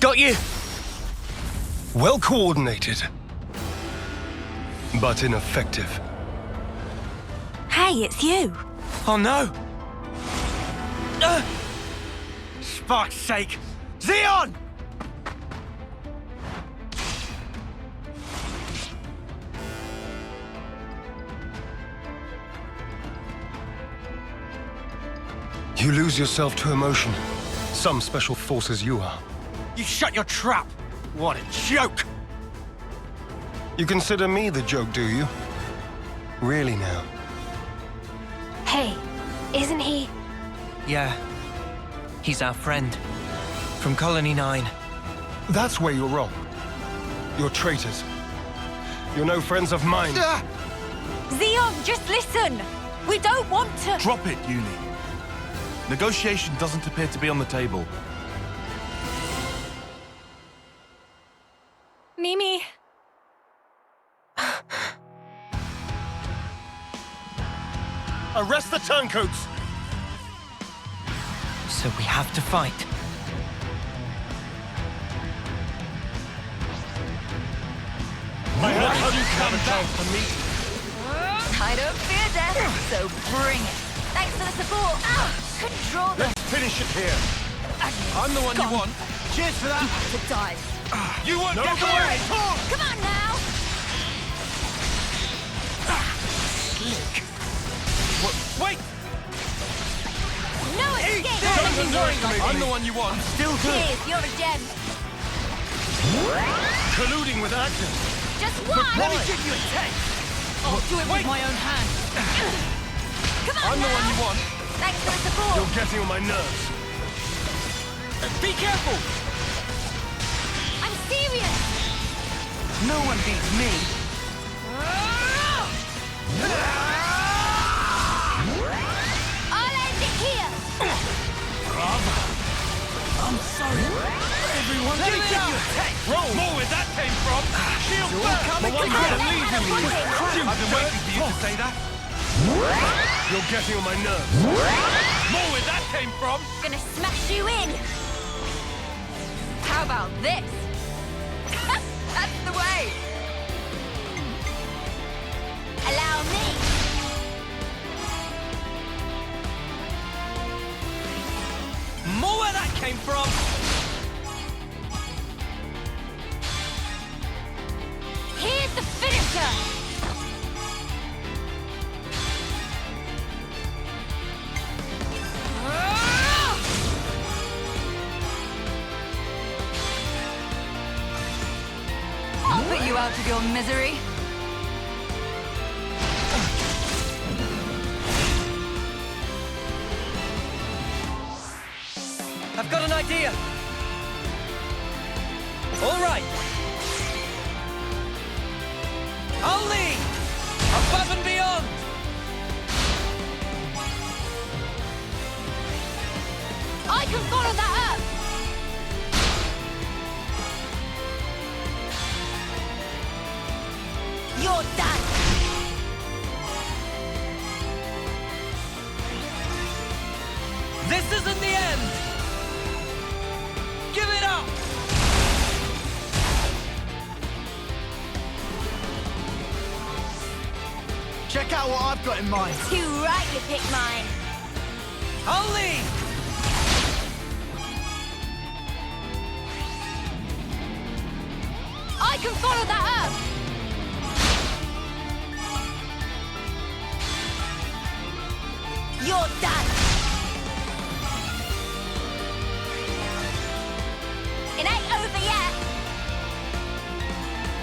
got you? Well coordinated, but ineffective. Hey, it's you. Oh no! Spark's sake! Zeon! You lose yourself to emotion. Some special forces you are. You shut your trap! What a joke! You consider me the joke, do you? Really now? Hey, isn't he? Yeah. He's our friend. From Colony 9. That's where you're wrong. You're traitors. You're no friends of mine. Zeon, just listen! We don't want to... Drop it, Uni. Negotiation doesn't appear to be on the table. Mimi... Arrest the turncoats! So we have to fight. I heard how you come back for me. I don't fear death, so bring it. Thanks for the support. Control them. Let's finish it here. I'm the one you want. Cheers for that! To die. You won't No get way! away! Come on now! Wait! No escape! Don't underestimate me. I'm the one you want. Still good! Cheers, you're a gem. Colluding with Agnian. Just one! Let me give you a taste! I'll do it with my own hand. Come on I'm now! the one you want. Thanks for the support. You're getting on my nerves. Be careful! I'm serious! No one beats me! I'll end it here! I'm sorry. Everyone, let me give you a taste! Roll! More where that came from! Shield back! coming I'm together. believing you! I've been waiting for you to say that. You're getting on my nerves. More where that came from! Gonna smash you in! How about this? That's the way! Allow me! More where that came from! Here's the finisher! I'll put you out of your misery. I've got an idea! All right! I'll lead! Above and beyond! I can follow that up! You're done! This isn't the end! Give it up! Check out what I've got in mind. Too right you picked mine. I'll lead! I can follow that up! You're done! It ain't over yet!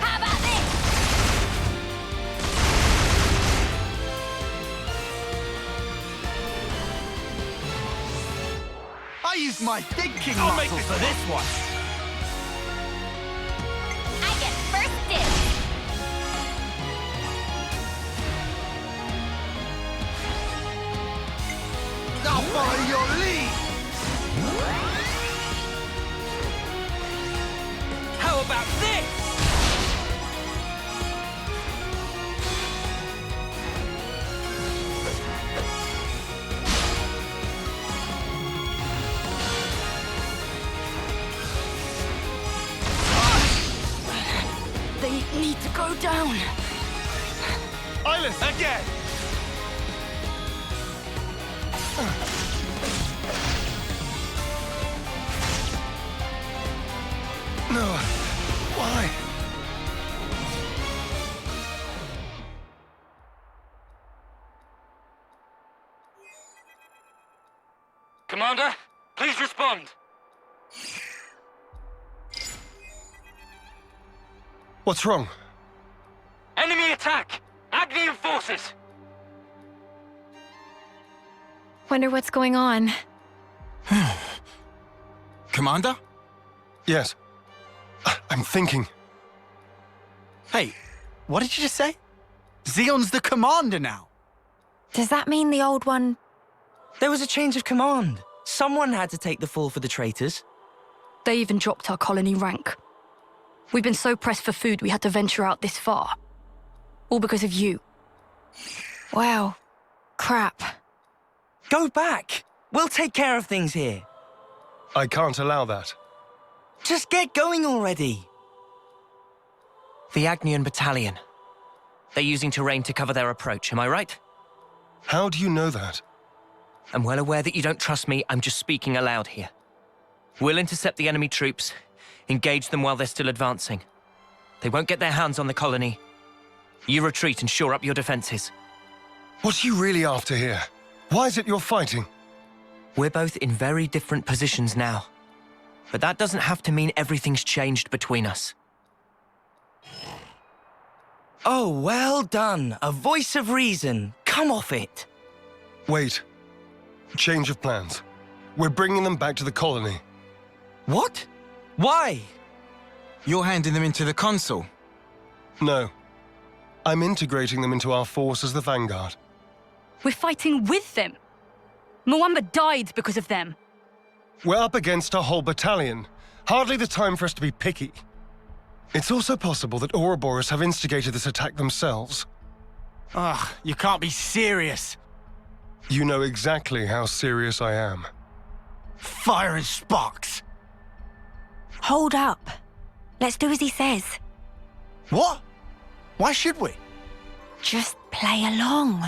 How about this? I used my thinking I'll make muscle this for this one. I get first dibs! I'll follow your lead. How about this? We need to go down. Eyeless! Again! No. Why? Commander, please respond. What's wrong? Enemy attack! Agnian forces! Wonder what's going on. Commander? Yes. I'm thinking. Hey, what did you just say? Zeon's the commander now. Does that mean the old one... There was a change of command. Someone had to take the fall for the traitors. They even dropped our colony rank. We've been so pressed for food we had to venture out this far. All because of you. Wow. Crap. Go back! We'll take care of things here. I can't allow that. Just get going already. The Agnian battalion. They're using terrain to cover their approach, am I right? How do you know that? I'm well aware that you don't trust me, I'm just speaking aloud here. We'll intercept the enemy troops, engage them while they're still advancing. They won't get their hands on the colony. You retreat and shore up your defenses. What are you really after here? Why is it you're fighting? We're both in very different positions now. But that doesn't have to mean everything's changed between us. Oh, well done. A voice of reason. Come off it. Wait. Change of plans. We're bringing them back to the colony. What? Why? You're handing them into the consul. No. I'm integrating them into our force as the vanguard. We're fighting with them. Mwamba died because of them. We're up against a whole battalion. Hardly the time for us to be picky. It's also possible that Ouroboros have instigated this attack themselves. Ugh, you can't be serious. You know exactly how serious I am. Fire and sparks. Hold up. Let's do as he says. What? Why should we? Just play along.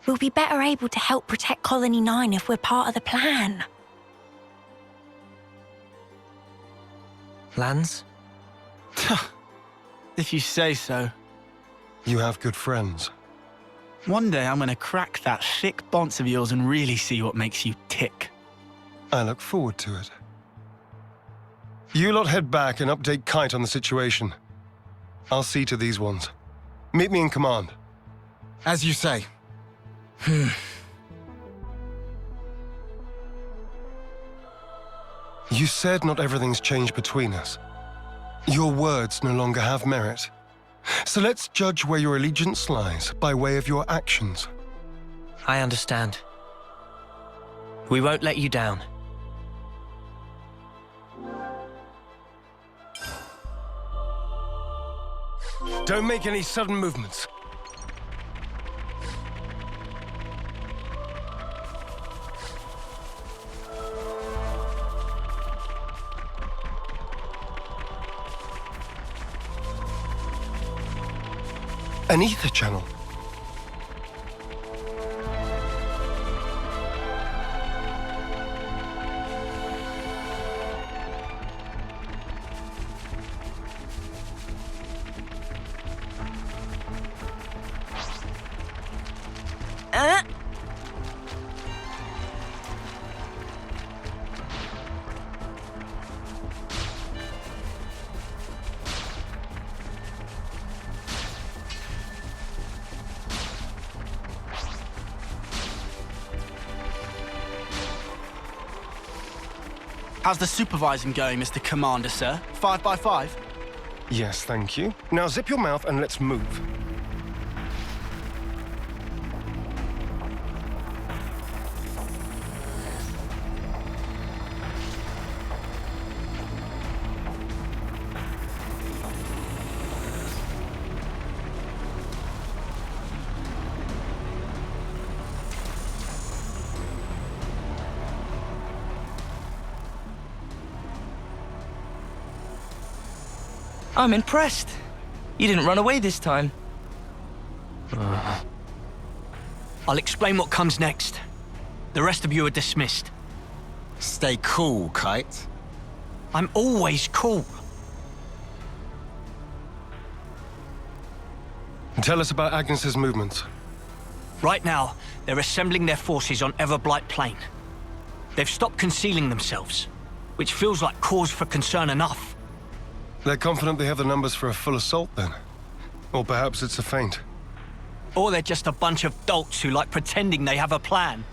We'll be better able to help protect Colony 9 if we're part of the plan. Lands? If you say so. You have good friends. One day I'm gonna crack that thick bonce of yours and really see what makes you tick. I look forward to it. You lot head back and update Kite on the situation. I'll see to these ones. Meet me in command. As you say. You said not everything's changed between us. Your words no longer have merit. So let's judge where your allegiance lies by way of your actions. I understand. We won't let you down. Don't make any sudden movements. An ether channel. How's the supervising going, Mr. Commander, sir? 5 by 5? Yes, thank you. Now zip your mouth and let's move. I'm impressed. You didn't run away this time. I'll explain what comes next. The rest of you are dismissed. Stay cool, Kite. I'm always cool. Tell us about Agnes's movements. Right now, they're assembling their forces on Everblight Plain. They've stopped concealing themselves, which feels like cause for concern enough. They're confident they have the numbers for a full assault, then? Or perhaps it's a feint. Or they're just a bunch of dolts who like pretending they have a plan.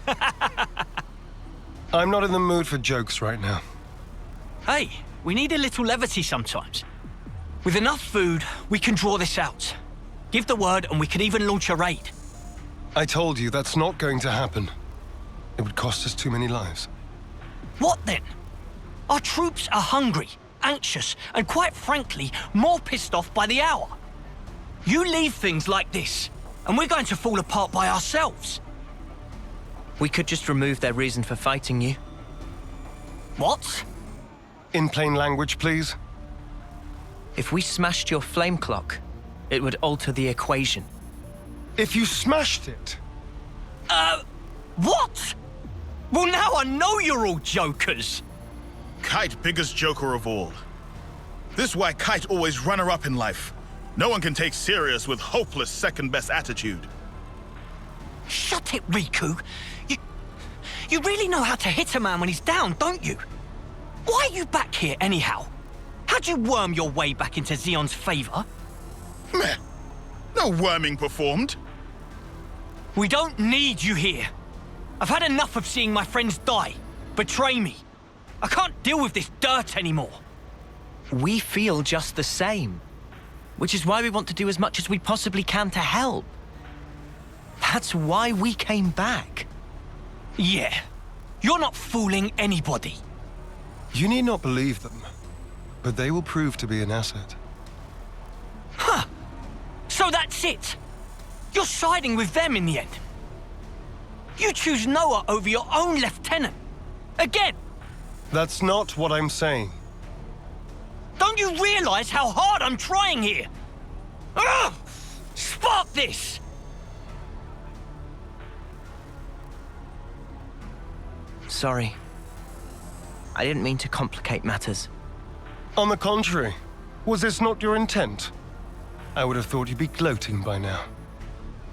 I'm not in the mood for jokes right now. Hey, we need a little levity sometimes. With enough food, we can draw this out. Give the word and we can even launch a raid. I told you that's not going to happen. It would cost us too many lives. What then? Our troops are hungry, anxious, and quite frankly, more pissed off by the hour. You leave things like this, and we're going to fall apart by ourselves. We could just remove their reason for fighting you. What? In plain language, please. If we smashed your flame clock, it would alter the equation. If you smashed it, What? Well, now I know you're all jokers. Kite, biggest joker of all. This why Kite always runner-up in life. No one can take serious with hopeless second-best attitude. Shut it, Riku. You really know how to hit a man when he's down, don't you? Why are you back here anyhow? How'd you worm your way back into Zeon's favor? Meh. No worming performed. We don't need you here. I've had enough of seeing my friends die, betray me. I can't deal with this dirt anymore. We feel just the same. Which is why we want to do as much as we possibly can to help. That's why we came back. Yeah, you're not fooling anybody. you need not believe them, but they will prove to be an asset. Huh. So that's it. You're siding with them in the end. You choose Noah over your own lieutenant. Again. That's not what I'm saying. Don't you realize how hard I'm trying here? Ugh! Spark this! Sorry. I didn't mean to complicate matters. On the contrary, was this not your intent? I would have thought you'd be gloating by now.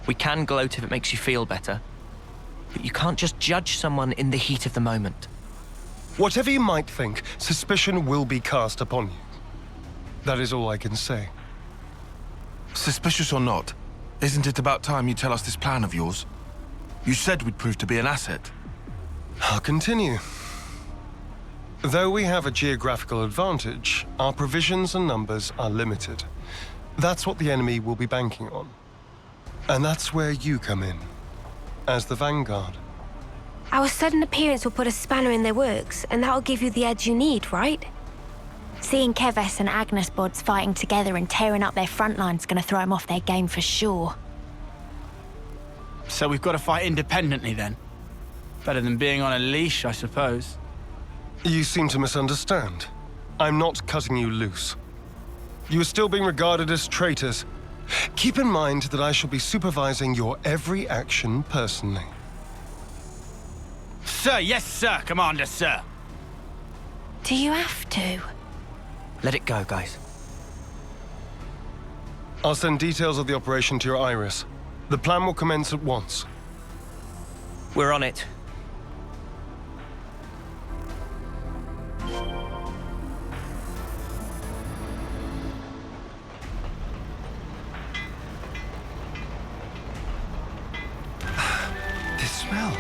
We can gloat if it makes you feel better. But you can't just judge someone in the heat of the moment. Whatever you might think, suspicion will be cast upon you. That is all I can say. Suspicious or not, isn't it about time you tell us this plan of yours? You said we'd prove to be an asset. I'll continue. Though we have a geographical advantage, our provisions and numbers are limited. That's what the enemy will be banking on. And that's where you come in, as the vanguard. Our sudden appearance will put a spanner in their works, and that'll give you the edge you need, right? Seeing Keves and Agnes bods fighting together and tearing up their front line's gonna throw them off their game for sure. So we've got to fight independently then? Better than being on a leash, I suppose. You seem to misunderstand. I'm not cutting you loose. You are still being regarded as traitors. Keep in mind that I shall be supervising your every action personally. Sir, yes, sir, Commander, sir. Do you have to? Let it go, guys. I'll send details of the operation to your iris. The plan will commence at once. We're on it. This smell.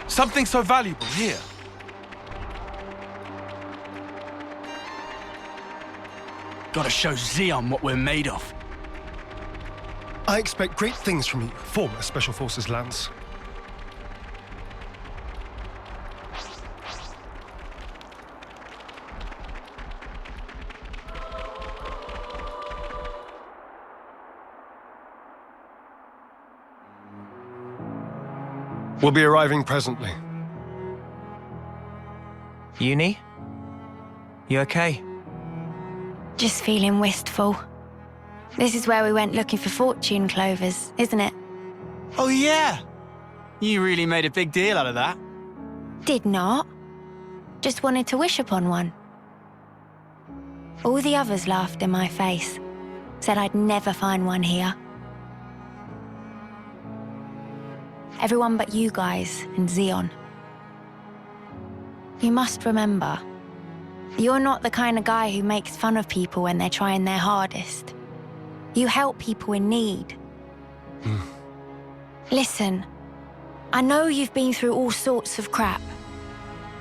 Something so valuable here. Gotta show Zeon what we're made of. I expect great things from you, former Special Forces Lance. We'll be arriving presently. Uni? You okay? Just feeling wistful. This is where we went looking for fortune clovers, isn't it? Oh, yeah. You really made a big deal out of that. Did not. Just wanted to wish upon one. All the others laughed in my face. Said I'd never find one here. Everyone but you guys and Zeon. You must remember, you're not the kind of guy who makes fun of people when they're trying their hardest. You help people in need. Listen, I know you've been through all sorts of crap,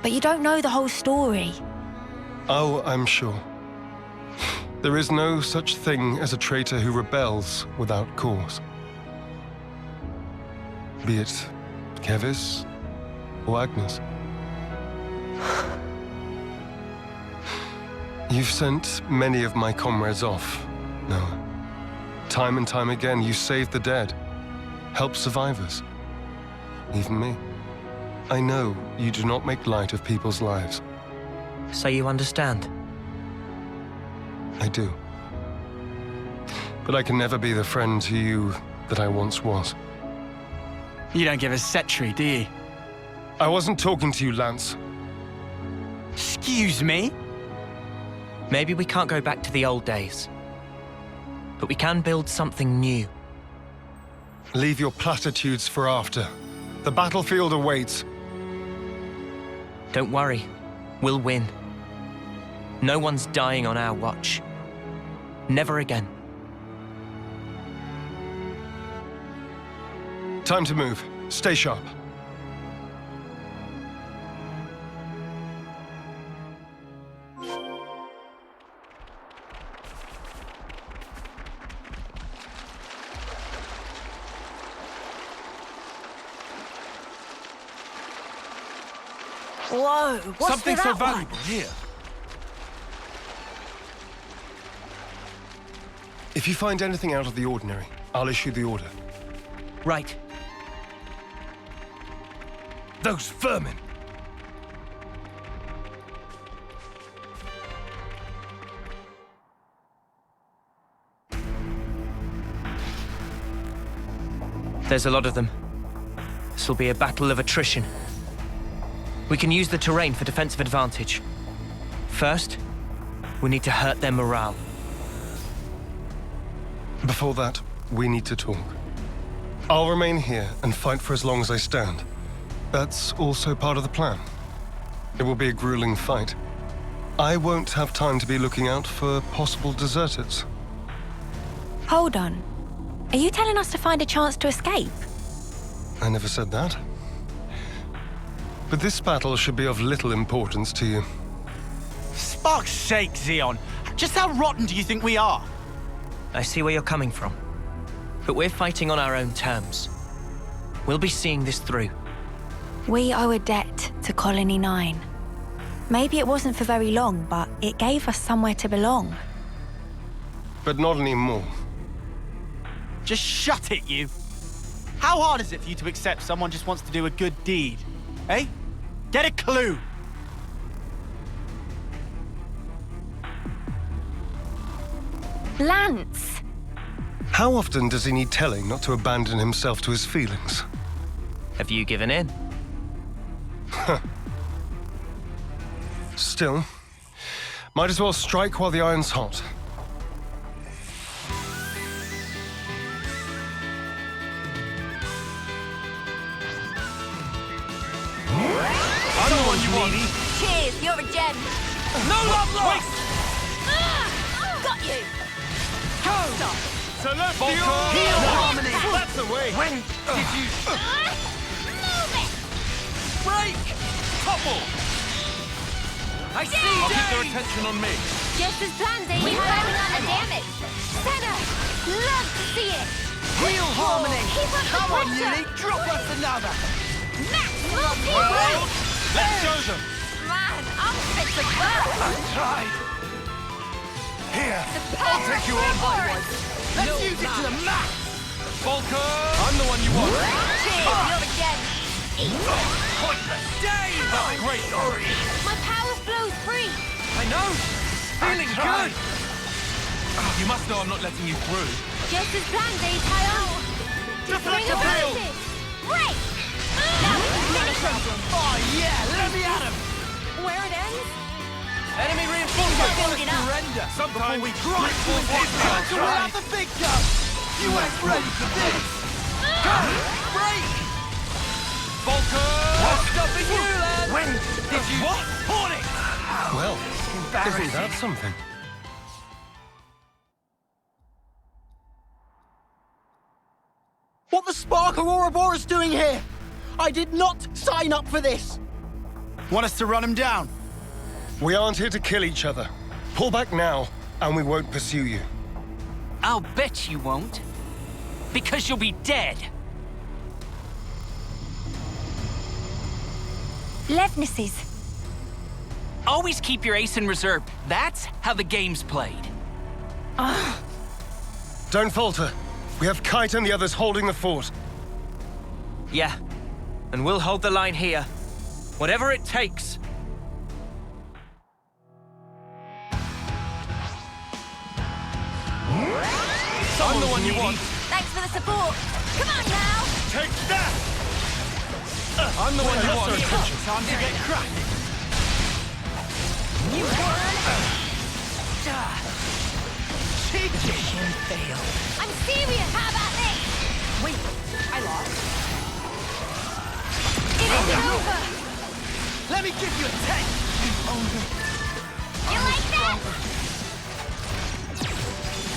but you don't know the whole story. Oh, I'm sure. There is no such thing as a traitor who rebels without cause. Be it Kevis or Agnes. You've sent many of my comrades off, Noah. Time and time again, you saved the dead, helped survivors. Even me. I know you do not make light of people's lives. So you understand? I do. But I can never be the friend to you that I once was. You don't give a setry, do you? I wasn't talking to you, Lance. Excuse me? Maybe we can't go back to the old days, but we can build something new. Leave your platitudes for after. The battlefield awaits. Don't worry, we'll win. No one's dying on our watch. Never again. Time to move. Stay sharp. Whoa, what's Something for so that one? valuable here. If you find anything out of the ordinary, I'll issue the order. Right. Those vermin! There's a lot of them. This'll be a battle of attrition. We can use the terrain for defensive advantage. First, we need to hurt their morale. Before that, we need to talk. I'll remain here and fight for as long as I stand. That's also part of the plan. It will be a grueling fight. I won't have time to be looking out for possible deserters. Hold on. Are you telling us to find a chance to escape? I never said that. But this battle should be of little importance to you. Spark's sake, Zeon. Just how rotten do you think we are? I see where you're coming from. But we're fighting on our own terms. We'll be seeing this through. We owe a debt to Colony 9. Maybe it wasn't for very long, but it gave us somewhere to belong. But not anymore. Just shut it, you. How hard is it for you to accept someone just wants to do a good deed? Eh? Get a clue. Lance! How often does he need telling not to abandon himself to his feelings? Have you given in? Still, might as well strike while the iron's hot. I'm the one you want. Cheers, you're a gem. No love lost! Got you. Go! Celestial! Heal harmony! That's the way! When did you... Move it. break? Couple! I see I'll keep their days! attention on me. Just as planned, eh? We're firing on the damage. Senna, love to see it. Heal harmony! Keep up the Come on, pressure. Uni! Drop us another! Max, multi-work. Let's show them! Man, I'm fit to go. Tried! Here! I'll take you on. Let's use it to the max! Falcon! I'm the one you want. Cheers, you're a gem. Pointless! Dave! Oh, great story! My power flows free! I know! Feeling good! You must know I'm not letting you through. Just as planned, Zeon! Bring around it! Break! Now finish him! Oh, yeah! Let me at him! Where it ends? Enemy reinforcements! building up. Surrender! Sometimes we grind for To win out the big gun! You ain't ready for this! Go! Break! Volker! What's stopping you, lad? When did you... What? Hornet! Well, isn't that something? What the Spark are Ouroboros doing here? I did not sign up for this! Want us to run him down? We aren't here to kill each other. Pull back now, and we won't pursue you. I'll bet you won't. Because you'll be dead. Levnesses. Always keep your ace in reserve. That's how the game's played. Don't falter. We have Kite and the others holding the fort. Yeah, and we'll hold the line here. Whatever it takes. I'm the one you want. Thanks for the support! Come on now! Take that! I'm the one you want. Time to get cracking! You won! Mission failed. I'm serious! How about this? Wait, I lost. It isn't over! Let me give you a taste! You like that?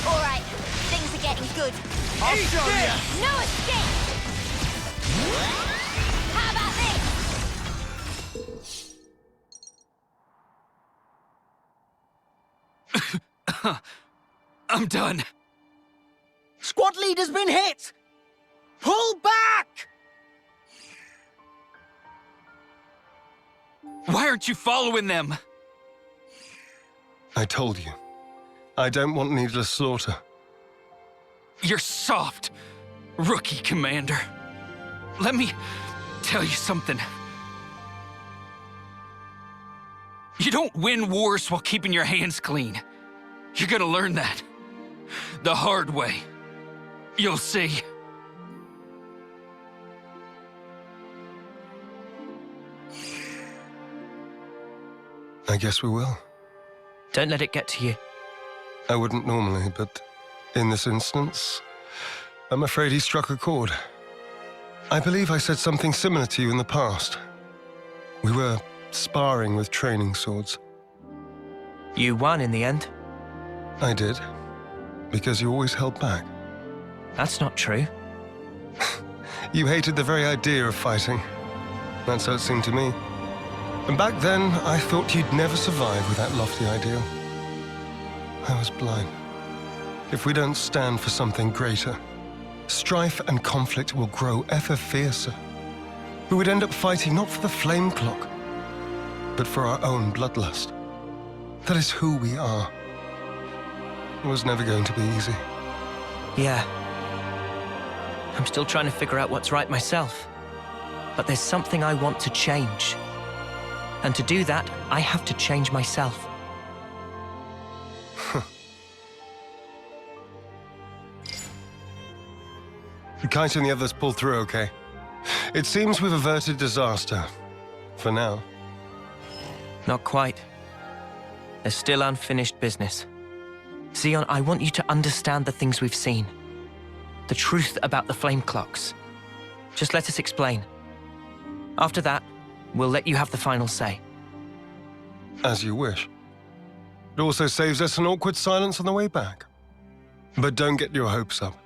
Alright, things are getting good. I'll show you! No escape! How about this? I'm done. Squad leader's been hit! Pull back! Why aren't you following them? I told you. I don't want needless slaughter. You're soft, rookie commander. Let me tell you something. You don't win wars while keeping your hands clean. You're gonna learn that. The hard way. You'll see. I guess we will. Don't let it get to you. I wouldn't normally, but in this instance, I'm afraid he struck a chord. I believe I said something similar to you in the past. We were sparring with training swords. You won in the end. I did, because you always held back. That's not true. You hated the very idea of fighting. That's how it seemed to me. And back then, I thought you'd never survive with that lofty ideal. I was blind. If we don't stand for something greater, strife and conflict will grow ever fiercer. We would end up fighting not for the flame clock, but for our own bloodlust. That is who we are. It was never going to be easy. Yeah. I'm still trying to figure out what's right myself. But there's something I want to change. And to do that, I have to change myself. Kite and the others pulled through okay. It seems we've averted disaster. For now. Not quite. There's still unfinished business. Zeon, I want you to understand the things we've seen. The truth about the flame clocks. Just let us explain. After that, we'll let you have the final say. As you wish. It also saves us an awkward silence on the way back. But don't get your hopes up.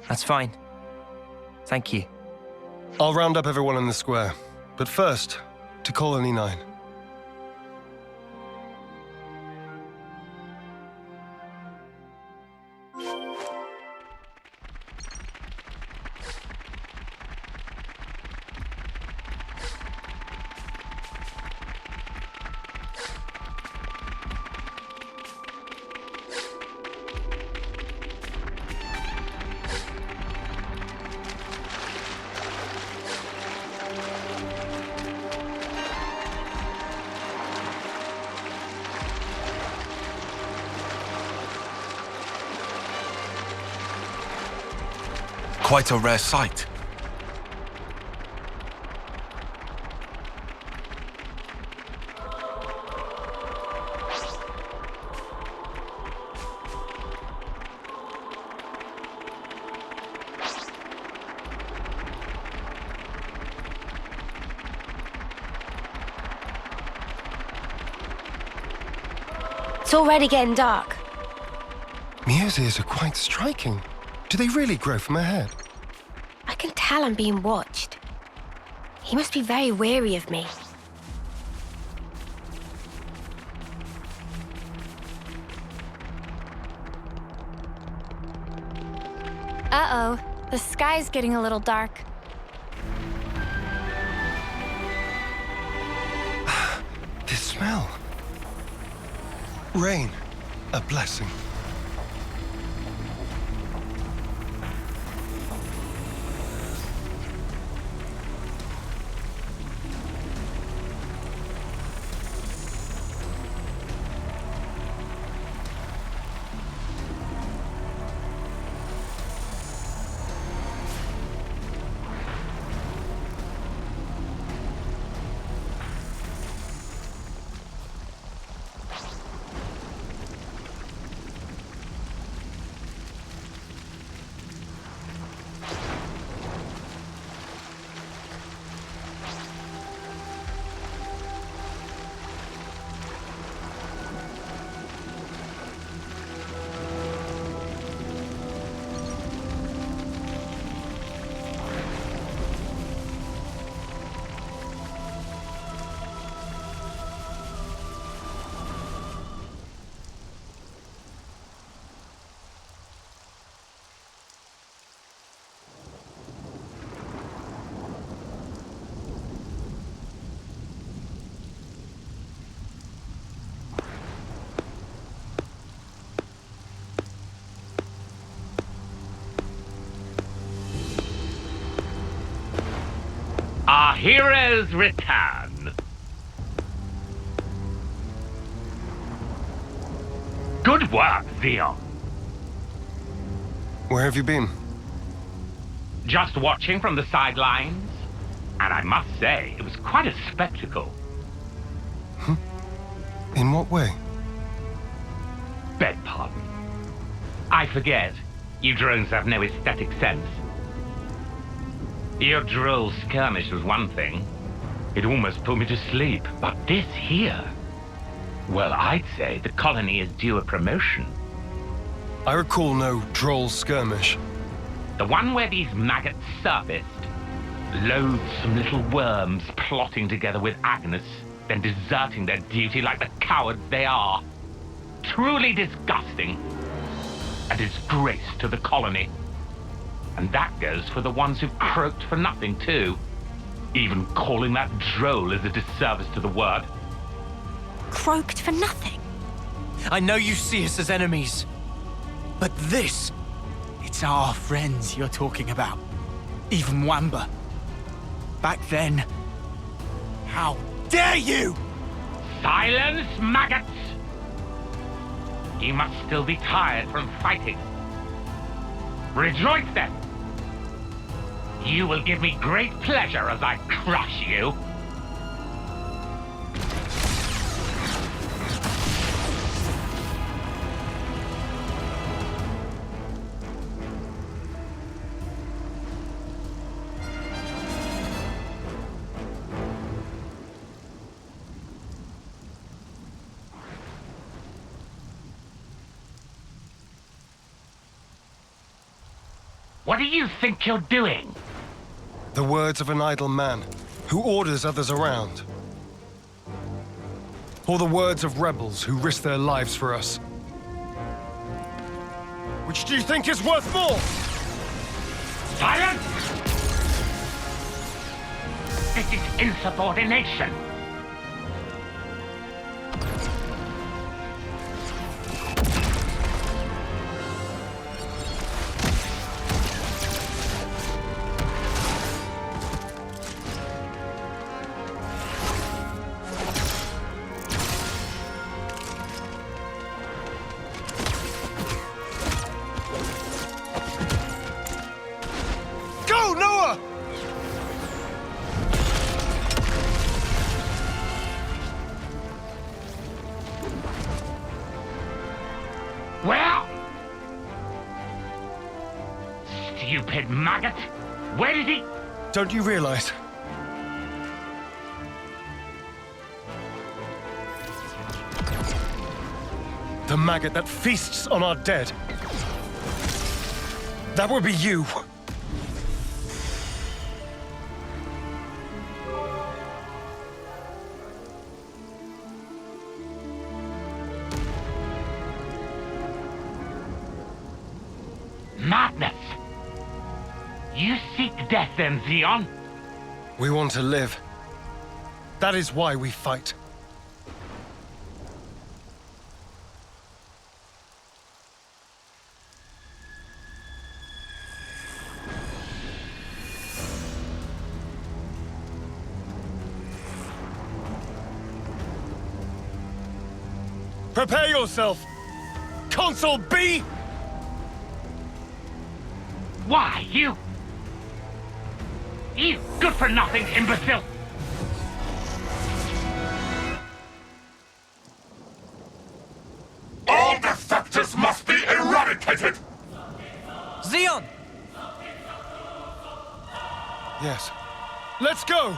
That's fine. Thank you. I'll round up everyone in the square. But first, to Colony 9. Quite a rare sight. It's already getting dark. Mio's ears are quite striking. Do they really grow from her head? I can tell I'm being watched. He must be very weary of me. Uh-oh, the sky's getting a little dark. This smell. Rain. A blessing. Our heroes return. Good work, Zeon. Where have you been? Just watching from the sidelines. And I must say, it was quite a spectacle. In what way? Beg pardon. I forget. You drones have no aesthetic sense. Your droll skirmish was one thing. It almost put me to sleep. But this here... Well, I'd say the colony is due a promotion. I recall no droll skirmish. The one where these maggots surfaced. Loathsome little worms plotting together with Agnes, then deserting their duty like the cowards they are. Truly disgusting. A disgrace to the colony. And that goes for the ones who croaked for nothing, too. Even calling that droll is a disservice to the word. Croaked for nothing? I know you see us as enemies, but this... It's our friends you're talking about. Even Wamba. Back then... How dare you! Silence, maggots! You must still be tired from fighting. Rejoice then! You will give me great pleasure as I crush you. What do you think you're doing? The words of an idle man who orders others around. Or the words of rebels who risk their lives for us. Which do you think is worth more? Silence! This is insubordination. Stupid maggot! Where did he... Don't you realize? The maggot that feasts on our dead. That would be you. Madness! You seek death then, Zeon? We want to live. That is why we fight. Prepare yourself! Console B! Why, you... You good-for-nothing imbecile! All defectors must be eradicated! Zeon! Yes. Let's go!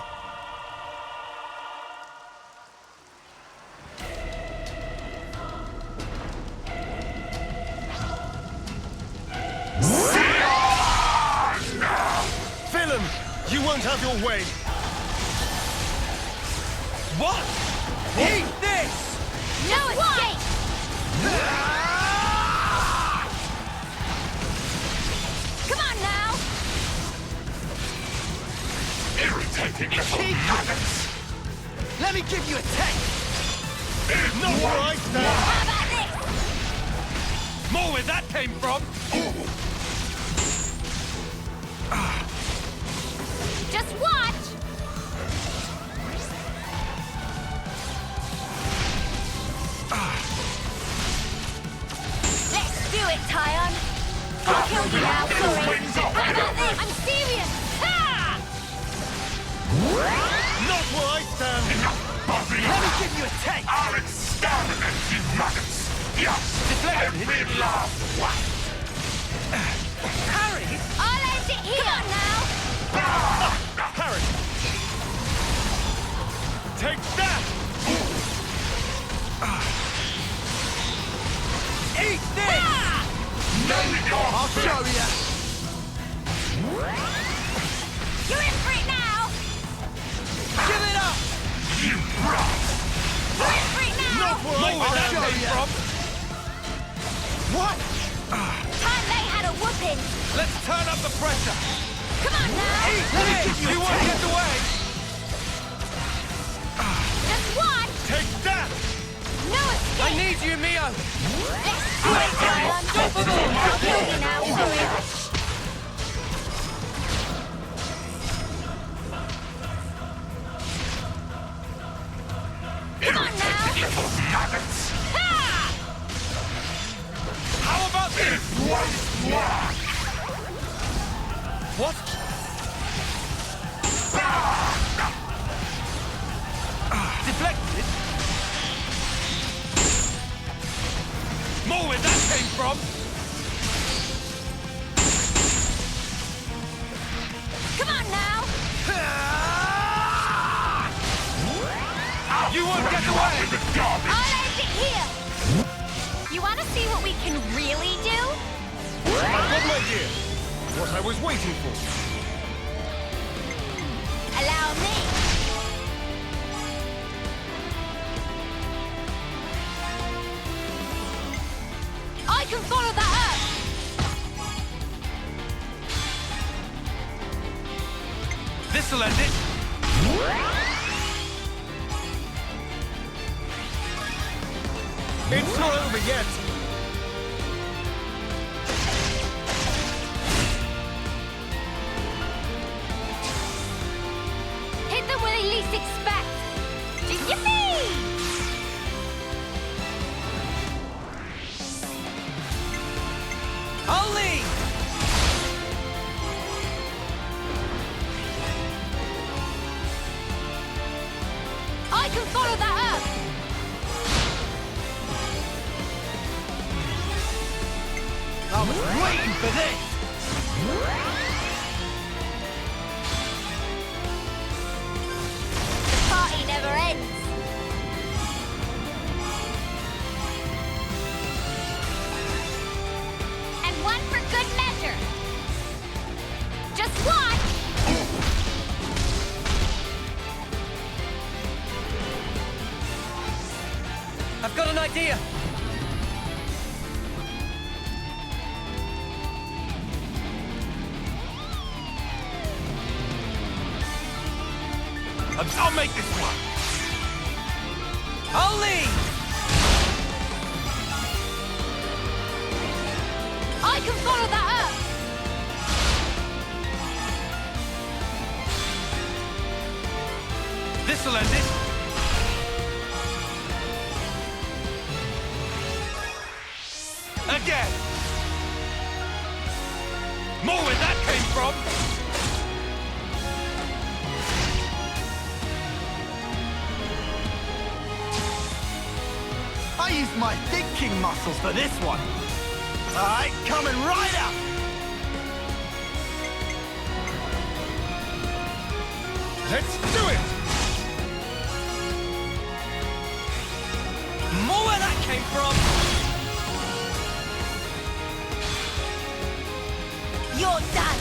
Villain! You won't have your way! What? Eat this! No escape! Come on now! Irritating little maggots! Let me give you a taste! Not where I stand! How about this? More where that came from! Just watch! Let's do it, Tyon! I'll kill you now, sorry! How about this? I'm serious! Ha! Not where I stand! Let me give you a taste! I'll exterminate you maggots! Yes! Every last one! Harry! I'll end it here! Come on now! Harry! Take that! Eat this! I'll show you! You're in for it now! Give it up! You brat! You're in for it now! Not where I stand! From? What? Time they had a whooping! Let's turn up the pressure! Come on now! Eat this! You won't get away! Just watch! Take that! No escape! I need you, Mio! Let's do it, Tyon! I'll kill you now, sorry! Come on now! Little maggots! Ha! How about this? What? Deflected? More where that came from! Come on now! You won't get away! I'll end it here! You want to see what we can really do? I've got an idea! What I was waiting for. Allow me! I can follow that up! This'll end it! It's not over yet! Hit them where they least expect! Yippee! I'll lead! I can follow that up! I was waiting for this! The party never ends. And one for good measure. Just watch! I've got an idea! I'll make this one. I'll lead! I can follow that up! This'll end it. Again. More where that came from. I used my thinking muscles for this one. All right, coming right up. Let's do it. More where that came from. You're done!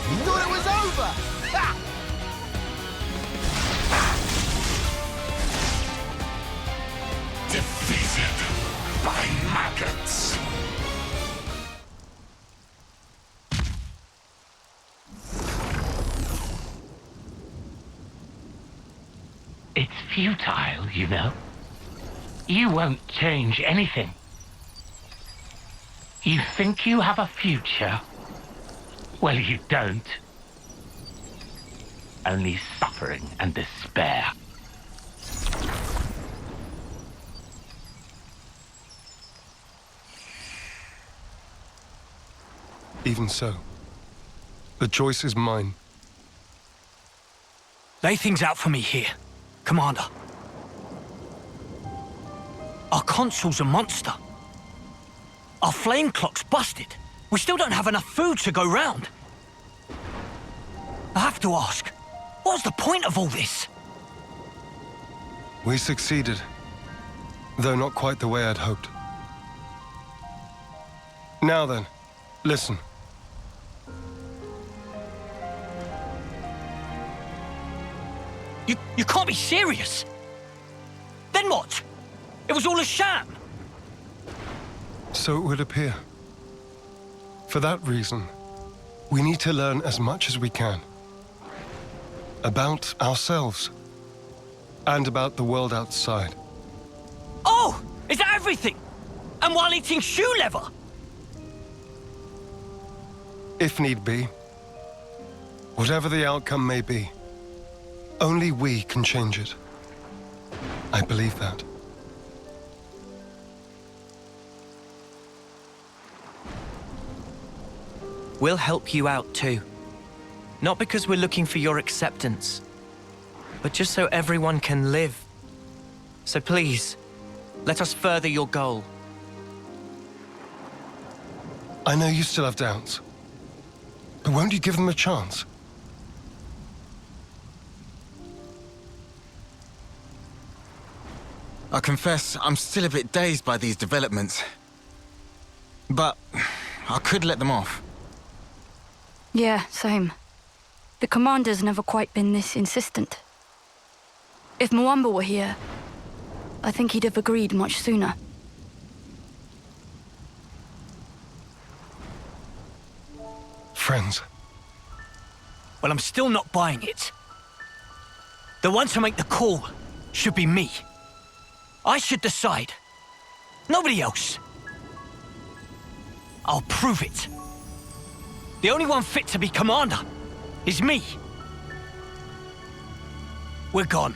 You thought it was over? Ha! Defeated by maggots. It's futile, you know. You won't change anything. You think you have a future? Well, you don't. Only suffering and despair. Even so, the choice is mine. Lay things out for me here, Commander. Our console's a monster. Our flame clock's busted. We still don't have enough food to go round. I have to ask, what's the point of all this? We succeeded, though not quite the way I'd hoped. Now then, listen. You can't be serious. Then what? It was all a sham. So it would appear. For that reason, we need to learn as much as we can. About ourselves. And about the world outside. Oh! Is that everything? And while eating shoe leather? If need be. Whatever the outcome may be. Only we can change it. I believe that. We'll help you out too. Not because we're looking for your acceptance, but just so everyone can live. So please, let us further your goal. I know you still have doubts. But won't you give them a chance? I confess, I'm still a bit dazed by these developments. But I could let them off. Yeah, same. The commander's never quite been this insistent. If Mwamba were here, I think he'd have agreed much sooner. Friends. Well, I'm still not buying it. The one to make the call should be me. I should decide. Nobody else. I'll prove it. The only one fit to be commander is me. We're gone.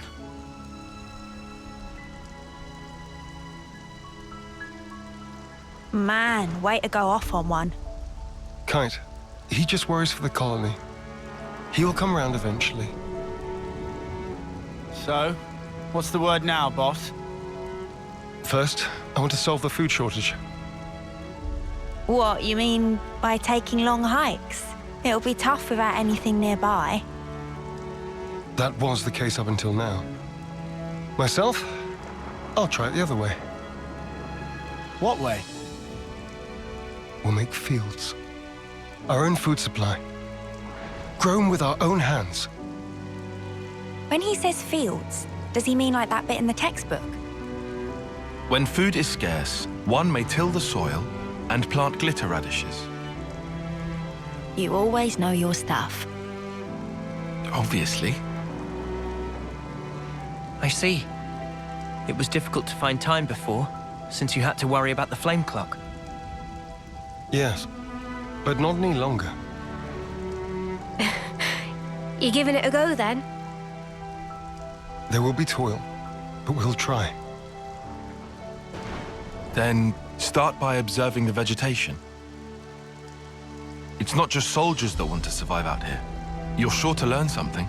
Man, way to go off on one. Kite, he just worries for the colony. He will come around eventually. So, what's the word now, boss? First, I want to solve the food shortage. What, you mean by taking long hikes? It'll be tough without anything nearby. That was the case up until now. Myself, I'll try it the other way. What way? We'll make fields. Our own food supply. Grown with our own hands. When he says fields, does he mean like that bit in the textbook? When food is scarce, one may till the soil and plant glitter radishes. You always know your stuff. Obviously. I see. It was difficult to find time before, since you had to worry about the flame clock. Yes, but not any longer. You giving it a go then? There will be toil, but we'll try. Then start by observing the vegetation. It's not just soldiers that want to survive out here. You're sure to learn something.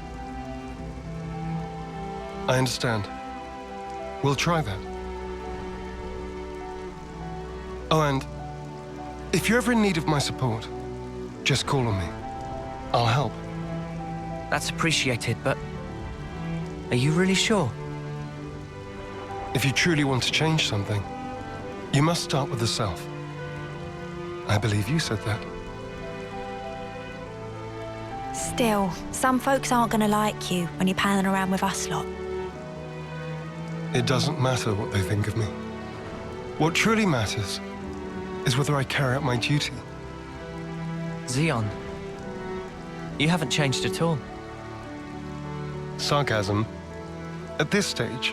I understand. We'll try that. Oh, and if you're ever in need of my support, just call on me. I'll help. That's appreciated, but are you really sure? If you truly want to change something, you must start with the self. I believe you said that. Still, some folks aren't gonna like you when you're palling around with us lot. It doesn't matter what they think of me. What truly matters is whether I carry out my duty. Zeon, you haven't changed at all. Sarcasm? At this stage?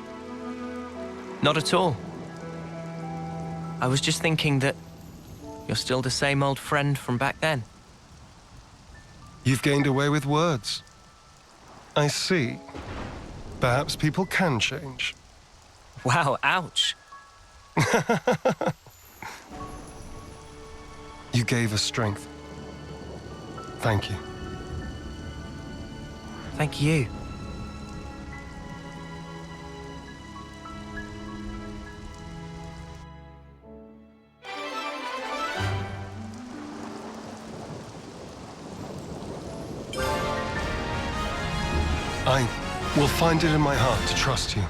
Not at all. I was just thinking that you're still the same old friend from back then. You've gained away with words. I see. Perhaps people can change. Wow, ouch. You gave us strength. Thank you. Thank you. I will find it in my heart to trust you.